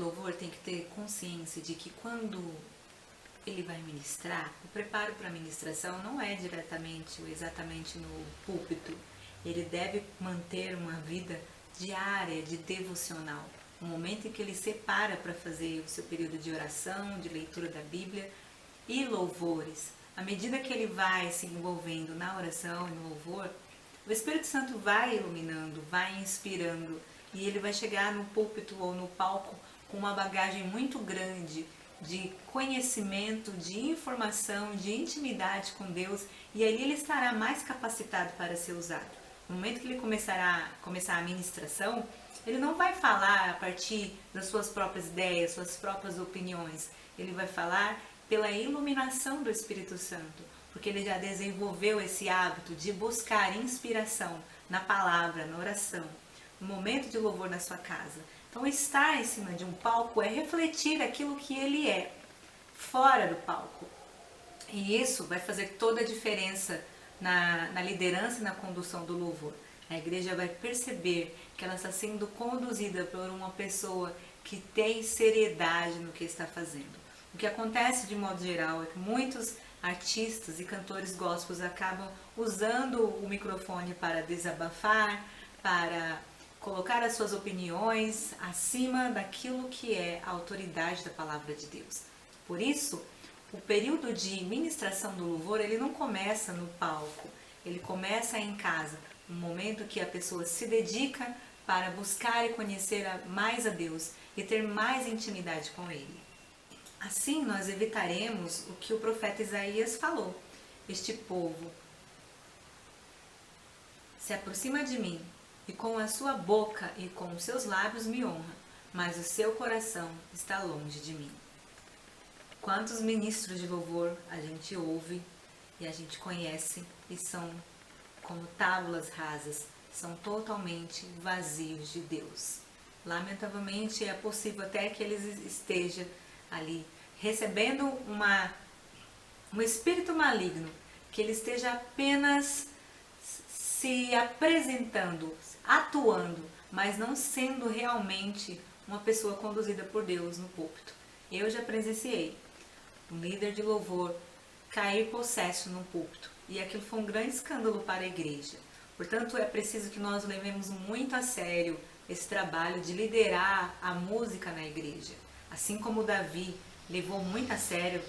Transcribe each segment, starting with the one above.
louvor tem que ter consciência de que quando ele vai ministrar, o preparo para a ministração não é diretamente ou exatamente no púlpito. Ele deve manter uma vida diária de devocional, um momento em que ele separa para fazer o seu período de oração, de leitura da Bíblia e louvores. À medida que ele vai se envolvendo na oração e no louvor, o Espírito Santo vai iluminando, vai inspirando, e ele vai chegar no púlpito ou no palco com uma bagagem muito grande de conhecimento, de informação, de intimidade com Deus, e ali ele estará mais capacitado para ser usado. No momento que ele começar a ministração, ele não vai falar a partir das suas próprias ideias, suas próprias opiniões. Ele vai falar pela iluminação do Espírito Santo, porque ele já desenvolveu esse hábito de buscar inspiração na palavra, na oração, no momento de louvor na sua casa. Então, estar em cima de um palco é refletir aquilo que ele é, fora do palco. E isso vai fazer toda a diferença na liderança e na condução do louvor. A igreja vai perceber que ela está sendo conduzida por uma pessoa que tem seriedade no que está fazendo. O que acontece de modo geral é que muitos artistas e cantores gospels acabam usando o microfone para desabafar, para colocar as suas opiniões acima daquilo que é a autoridade da palavra de Deus. Por isso, o período de ministração do louvor, ele não começa no palco, ele começa em casa, um momento que a pessoa se dedica para buscar e conhecer mais a Deus e ter mais intimidade com Ele. Assim, nós evitaremos o que o profeta Isaías falou: este povo se aproxima de mim, e com a sua boca e com os seus lábios me honra, mas o seu coração está longe de mim. Quantos ministros de louvor a gente ouve e a gente conhece e são como tábuas rasas, são totalmente vazios de Deus. Lamentavelmente, é possível até que eles estejam ali recebendo um espírito maligno, que ele esteja apenas se apresentando, atuando, mas não sendo realmente uma pessoa conduzida por Deus no púlpito. Eu já presenciei um líder de louvor cair possesso no púlpito, e aquilo foi um grande escândalo para a igreja. Portanto, é preciso que nós levemos muito a sério esse trabalho de liderar a música na igreja. Assim como Davi levou muito a sério,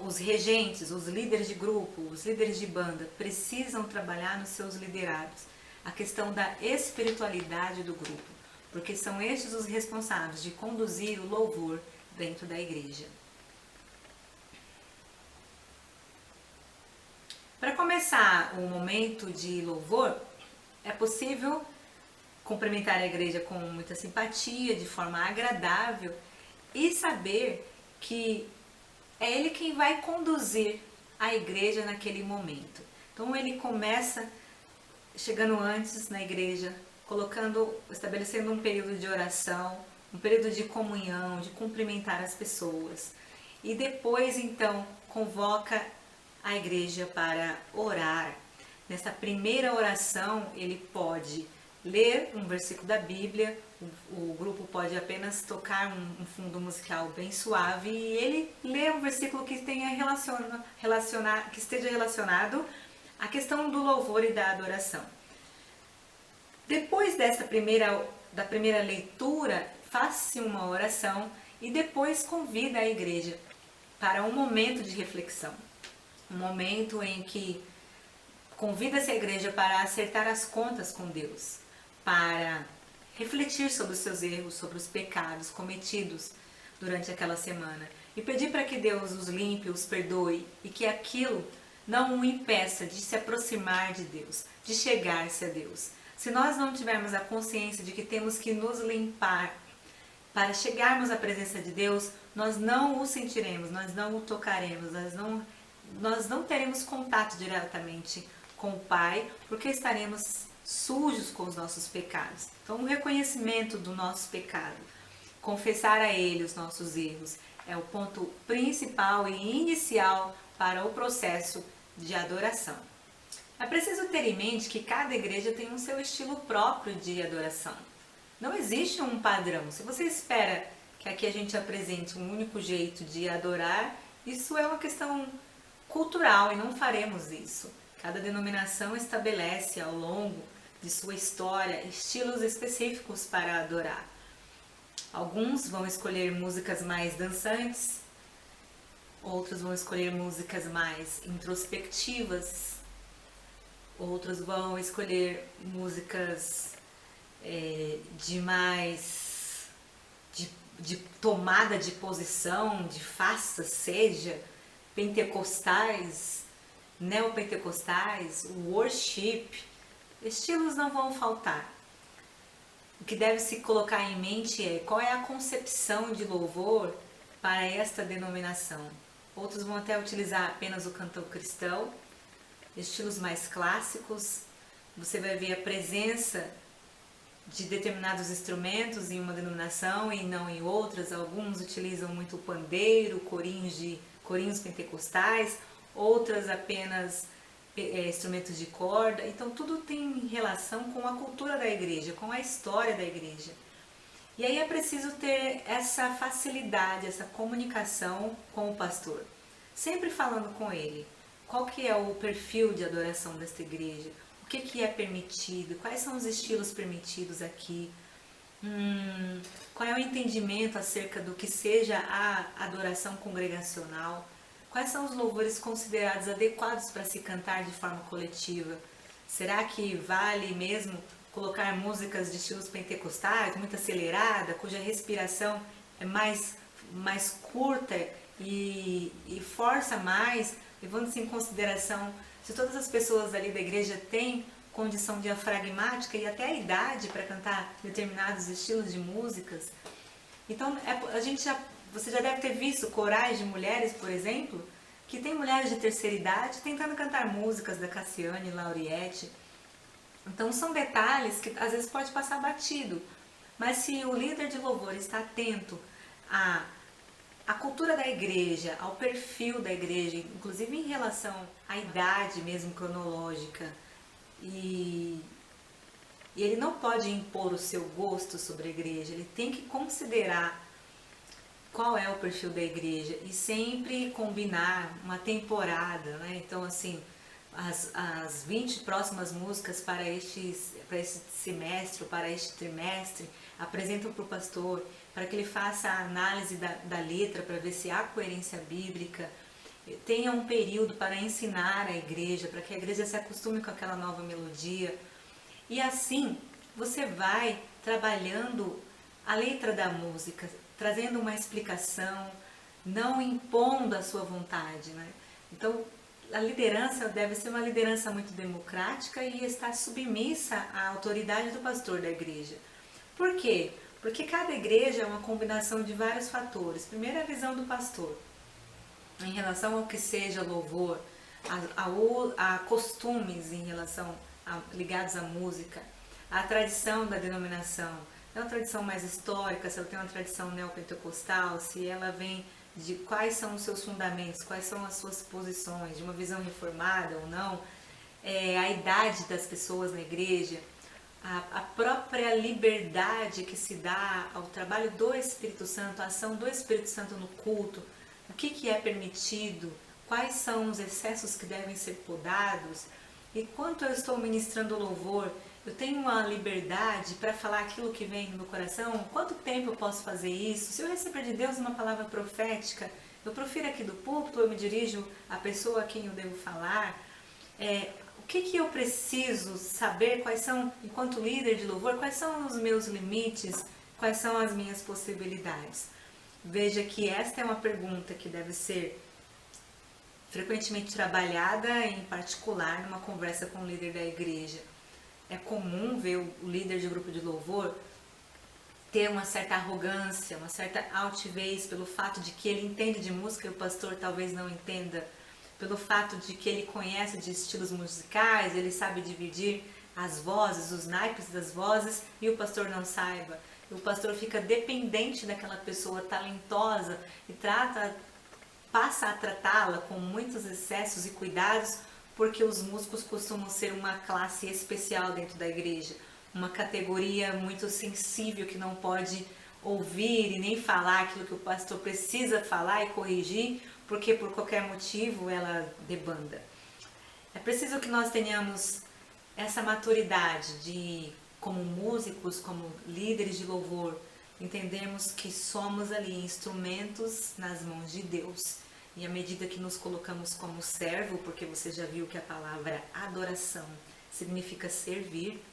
os regentes, os líderes de grupo, os líderes de banda precisam trabalhar nos seus liderados a questão da espiritualidade do grupo, porque são estes os responsáveis de conduzir o louvor dentro da igreja. Para começar o momento de louvor, é possível cumprimentar a igreja com muita simpatia, de forma agradável, e saber que é ele quem vai conduzir a igreja naquele momento. Então ele começa chegando antes na igreja, estabelecendo um período de oração, um período de comunhão, de cumprimentar as pessoas. E depois então convoca a igreja para orar. Nessa primeira oração ele pode ler um versículo da Bíblia, o grupo pode apenas tocar um fundo musical bem suave e ele lê um versículo que esteja relacionado à questão do louvor e da adoração. Depois da primeira leitura, faz-se uma oração e depois convida a igreja para um momento de reflexão. Um momento em que convida-se a igreja para acertar as contas com Deus, para refletir sobre os seus erros, sobre os pecados cometidos durante aquela semana e pedir para que Deus os limpe, os perdoe e que aquilo não o impeça de se aproximar de Deus, de chegar-se a Deus. Se nós não tivermos a consciência de que temos que nos limpar para chegarmos à presença de Deus, nós não o sentiremos, nós não o tocaremos, nós não teremos contato diretamente com o Pai, porque estaremos sujos com os nossos pecados. Então, o reconhecimento do nosso pecado, confessar a Ele os nossos erros, é o ponto principal e inicial para o processo de adoração. É preciso ter em mente que cada igreja tem um seu estilo próprio de adoração. Não existe um padrão. Se você espera que aqui a gente apresente um único jeito de adorar, isso é uma questão cultural e não faremos isso. Cada denominação estabelece ao longo de sua história estilos específicos para adorar. Alguns vão escolher músicas mais dançantes, outros vão escolher músicas mais introspectivas, outros vão escolher músicas de mais de tomada de posição, de faça, seja, pentecostais, neopentecostais, worship, estilos não vão faltar. O que deve se colocar em mente é qual é a concepção de louvor para esta denominação. Outros vão até utilizar apenas o cantor cristão, estilos mais clássicos. Você vai ver a presença de determinados instrumentos em uma denominação e não em outras. Alguns utilizam muito o pandeiro, corinhos pentecostais, outras apenas instrumentos de corda. Então tudo tem relação com a cultura da igreja, com a história da igreja. E aí é preciso ter essa facilidade, essa comunicação com o pastor, sempre falando com ele. Qual que é o perfil de adoração desta igreja? O que é permitido? Quais são os estilos permitidos aqui? Qual é o entendimento acerca do que seja a adoração congregacional? Quais são os louvores considerados adequados para se cantar de forma coletiva? Será que vale mesmo colocar músicas de estilos pentecostais, muito acelerada, cuja respiração é mais curta e força mais, levando-se em consideração se todas as pessoas ali da igreja têm condição diafragmática e até a idade para cantar determinados estilos de músicas? Então, você já deve ter visto corais de mulheres, por exemplo, que tem mulheres de terceira idade tentando cantar músicas da Cassiane, Lauriette. Então, são detalhes que às vezes pode passar batido, mas se o líder de louvor está atento à cultura da igreja, ao perfil da igreja, inclusive em relação à idade mesmo cronológica, e ele não pode impor o seu gosto sobre a igreja, ele tem que considerar qual é o perfil da igreja e sempre combinar uma temporada, né? Então, assim, as 20 próximas músicas para este semestre, para este trimestre, apresentam para o pastor, para que ele faça a análise da letra, para ver se há coerência bíblica, tenha um período para ensinar a igreja, para que a igreja se acostume com aquela nova melodia. E assim, você vai trabalhando a letra da música, trazendo uma explicação, não impondo a sua vontade, né? Então, a liderança deve ser uma liderança muito democrática e estar submissa à autoridade do pastor da igreja. Por quê? Porque cada igreja é uma combinação de vários fatores. Primeiro, a visão do pastor, em relação ao que seja louvor, a costumes em relação ligados à música, a tradição da denominação. É uma tradição mais histórica, se ela tem uma tradição neopentecostal, se ela vem de quais são os seus fundamentos, quais são as suas posições, de uma visão reformada ou não, a idade das pessoas na igreja, a própria liberdade que se dá ao trabalho do Espírito Santo, a ação do Espírito Santo no culto, o que é permitido, quais são os excessos que devem ser podados, e quanto eu estou ministrando louvor, eu tenho uma liberdade para falar aquilo que vem no meu coração? Quanto tempo eu posso fazer isso? Se eu receber de Deus uma palavra profética, eu profiro aqui do púlpito, eu me dirijo à pessoa a quem eu devo falar? O que eu preciso saber? Quais são, enquanto líder de louvor, quais são os meus limites? Quais são as minhas possibilidades? Veja que esta é uma pergunta que deve ser frequentemente trabalhada, em particular, numa conversa com o líder da igreja. É comum ver o líder de grupo de louvor ter uma certa arrogância, uma certa altivez pelo fato de que ele entende de música e o pastor talvez não entenda, pelo fato de que ele conhece de estilos musicais, ele sabe dividir as vozes, os naipes das vozes e o pastor não saiba. O pastor fica dependente daquela pessoa talentosa e passa a tratá-la com muitos excessos e cuidados, porque os músicos costumam ser uma classe especial dentro da igreja, uma categoria muito sensível que não pode ouvir e nem falar aquilo que o pastor precisa falar e corrigir, porque por qualquer motivo ela debanda. É preciso que nós tenhamos essa maturidade de, como músicos, como líderes de louvor, entendemos que somos ali instrumentos nas mãos de Deus. E à medida que nos colocamos como servo, porque você já viu que a palavra adoração significa servir,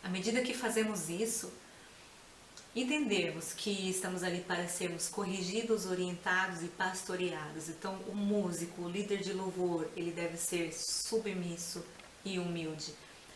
à medida que fazemos isso, entendermos que estamos ali para sermos corrigidos, orientados e pastoreados. Então, o músico, o líder de louvor, ele deve ser submisso e humilde.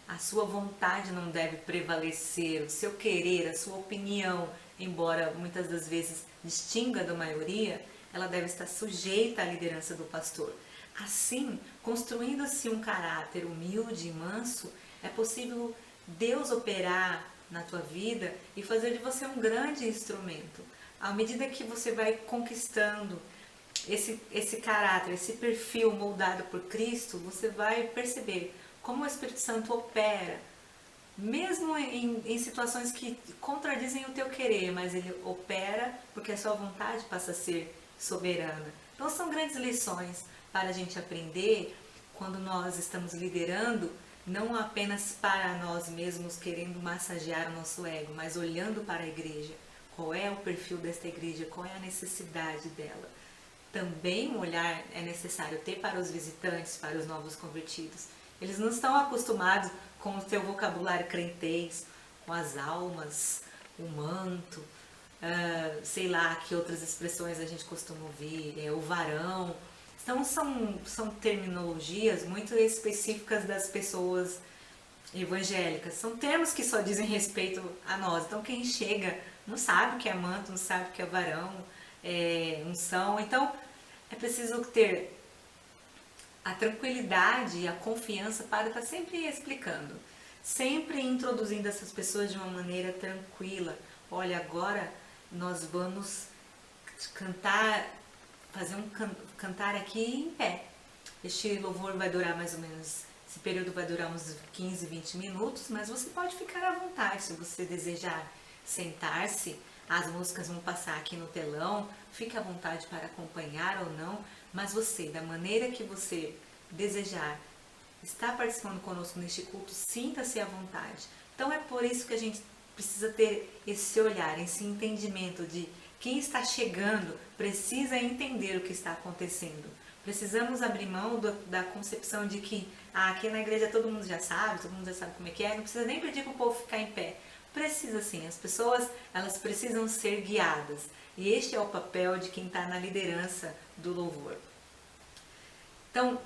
A sua vontade não deve prevalecer, o seu querer, a sua opinião, embora muitas das vezes distinga da maioria, ela deve estar sujeita à liderança do pastor. Assim, construindo-se um caráter humilde e manso, é possível Deus operar na tua vida e fazer de você um grande instrumento. À medida que você vai conquistando esse caráter, esse perfil moldado por Cristo, você vai perceber como o Espírito Santo opera, mesmo em situações que contradizem o teu querer, mas ele opera porque a sua vontade passa a ser soberana. Então são grandes lições para a gente aprender quando nós estamos liderando, não apenas para nós mesmos querendo massagear o nosso ego, mas olhando para a igreja. Qual é o perfil desta igreja? Qual é a necessidade dela? Também um olhar é necessário ter para os visitantes, para os novos convertidos. Eles não estão acostumados com o seu vocabulário crentez, com as almas, o manto, sei lá que outras expressões a gente costuma ouvir, o varão. Então são terminologias muito específicas das pessoas evangélicas. São termos que só dizem respeito a nós. Então quem chega não sabe o que é manto, não sabe o que é varão, unção. Então é preciso ter a tranquilidade e a confiança para estar sempre explicando, sempre introduzindo essas pessoas de uma maneira tranquila. Olha, agora nós vamos cantar, fazer um cantar aqui em pé. Este louvor vai durar mais ou menos, esse período vai durar uns 15, 20 minutos, mas você pode ficar à vontade se você desejar sentar-se. As músicas vão passar aqui no telão, fique à vontade para acompanhar ou não, mas você, da maneira que você desejar, estar participando conosco neste culto, sinta-se à vontade. Então é por isso que a gente precisa ter esse olhar, esse entendimento de quem está chegando precisa entender o que está acontecendo. Precisamos abrir mão da concepção de que aqui na igreja todo mundo já sabe como é que é, não precisa nem pedir para o povo ficar em pé. Precisa sim, as pessoas elas precisam ser guiadas. E este é o papel de quem está na liderança do louvor. Então,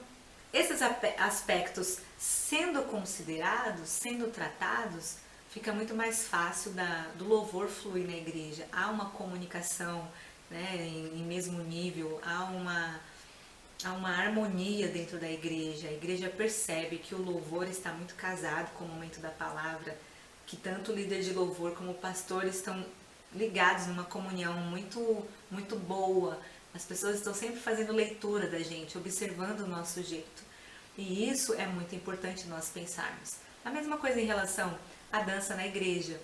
esses aspectos sendo considerados, sendo tratados, fica muito mais fácil do louvor fluir na igreja. Há uma comunicação, né, em mesmo nível, há uma harmonia dentro da igreja. A igreja percebe que o louvor está muito casado com o momento da palavra, que tanto o líder de louvor como o pastor estão ligados numa comunhão muito, muito boa. As pessoas estão sempre fazendo leitura da gente, observando o nosso jeito. E isso é muito importante nós pensarmos. A mesma coisa em relação à dança na igreja,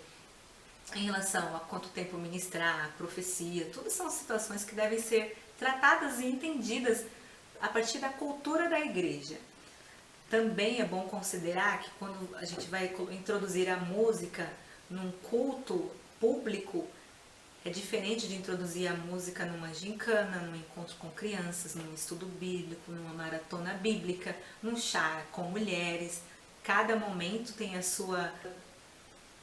em relação a quanto tempo ministrar, a profecia, tudo são situações que devem ser tratadas e entendidas a partir da cultura da igreja. Também é bom considerar que quando a gente vai introduzir a música num culto público, é diferente de introduzir a música numa gincana, num encontro com crianças, num estudo bíblico, numa maratona bíblica, num chá com mulheres. Cada momento tem a sua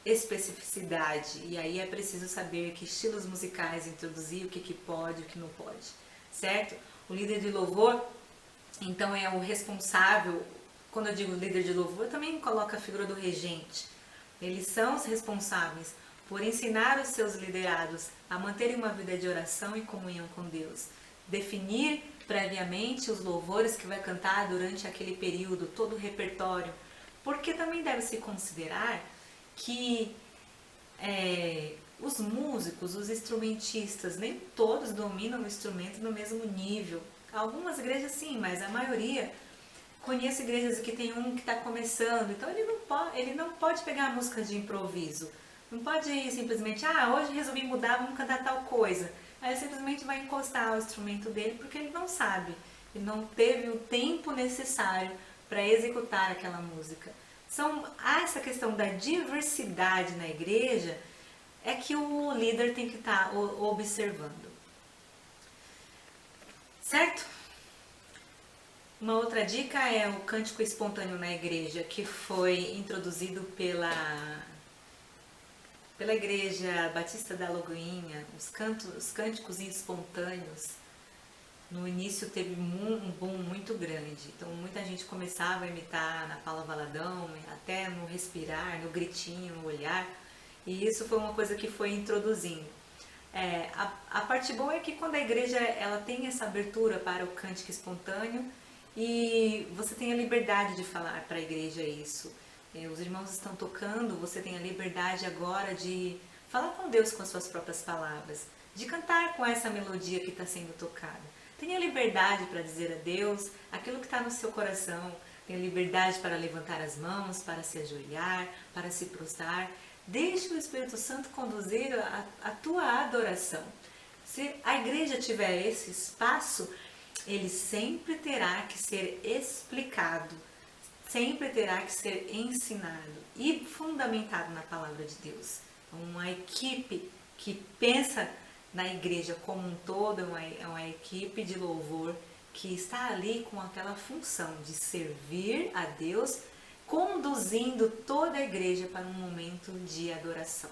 especificidade e aí é preciso saber que estilos musicais introduzir, o que pode, o que não pode, certo? O líder de louvor, então, é o responsável. Quando eu digo líder de louvor, eu também coloco a figura do regente. Eles são os responsáveis por ensinar os seus liderados a manterem uma vida de oração e comunhão com Deus. Definir previamente os louvores que vai cantar durante aquele período, todo o repertório. Porque também deve-se considerar que os músicos, os instrumentistas, nem todos dominam o instrumento no mesmo nível. Algumas igrejas sim, mas a maioria... Conheço igrejas que tem um que está começando, então ele não pode pegar a música de improviso. Não pode simplesmente, hoje resolvi mudar, vamos cantar tal coisa. Aí ele simplesmente vai encostar o instrumento dele porque ele não sabe. Ele não teve o tempo necessário para executar aquela música. Há essa questão da diversidade na igreja é que o líder tem que estar observando. Certo? Uma outra dica é o cântico espontâneo na igreja, que foi introduzido pela Igreja Batista da Lagoinha. Os cânticos espontâneos, no início teve um boom muito grande. Então muita gente começava a imitar na Paula Valadão, até no respirar, no gritinho, no olhar. E isso foi uma coisa que foi introduzindo. A parte boa é que quando a igreja ela tem essa abertura para o cântico espontâneo e você tem a liberdade de falar para a igreja isso. Os irmãos estão tocando, você tem a liberdade agora de falar com Deus com as suas próprias palavras, de cantar com essa melodia que está sendo tocada. Tenha liberdade para dizer a Deus aquilo que está no seu coração, tenha liberdade para levantar as mãos, para se ajoelhar, para se prostrar. Deixe o Espírito Santo conduzir a tua adoração. Se a igreja tiver esse espaço, ele sempre terá que ser explicado, sempre terá que ser ensinado e fundamentado na palavra de Deus. Uma equipe que pensa na igreja como um todo, é uma equipe de louvor que está ali com aquela função de servir a Deus, conduzindo toda a igreja para um momento de adoração.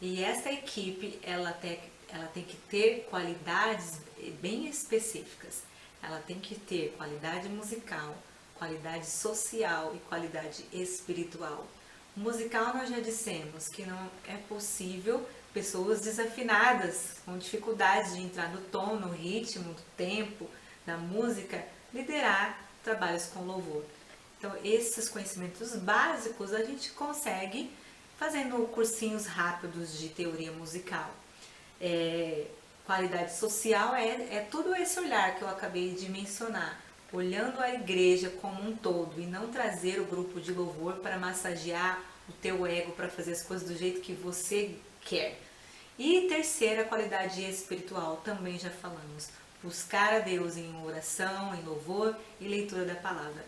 E essa equipe, ela tem que ter qualidades bem específicas. Ela tem que ter qualidade musical, qualidade social e qualidade espiritual. Musical nós já dissemos que não é possível pessoas desafinadas, com dificuldades de entrar no tom, no ritmo, do tempo, da música, liderar trabalhos com louvor. Então esses conhecimentos básicos a gente consegue fazendo cursinhos rápidos de teoria musical. Qualidade social é todo esse olhar que eu acabei de mencionar, olhando a igreja como um todo e não trazer o grupo de louvor para massagear o teu ego, para fazer as coisas do jeito que você quer. E terceira, qualidade espiritual, também já falamos, buscar a Deus em oração, em louvor e leitura da palavra.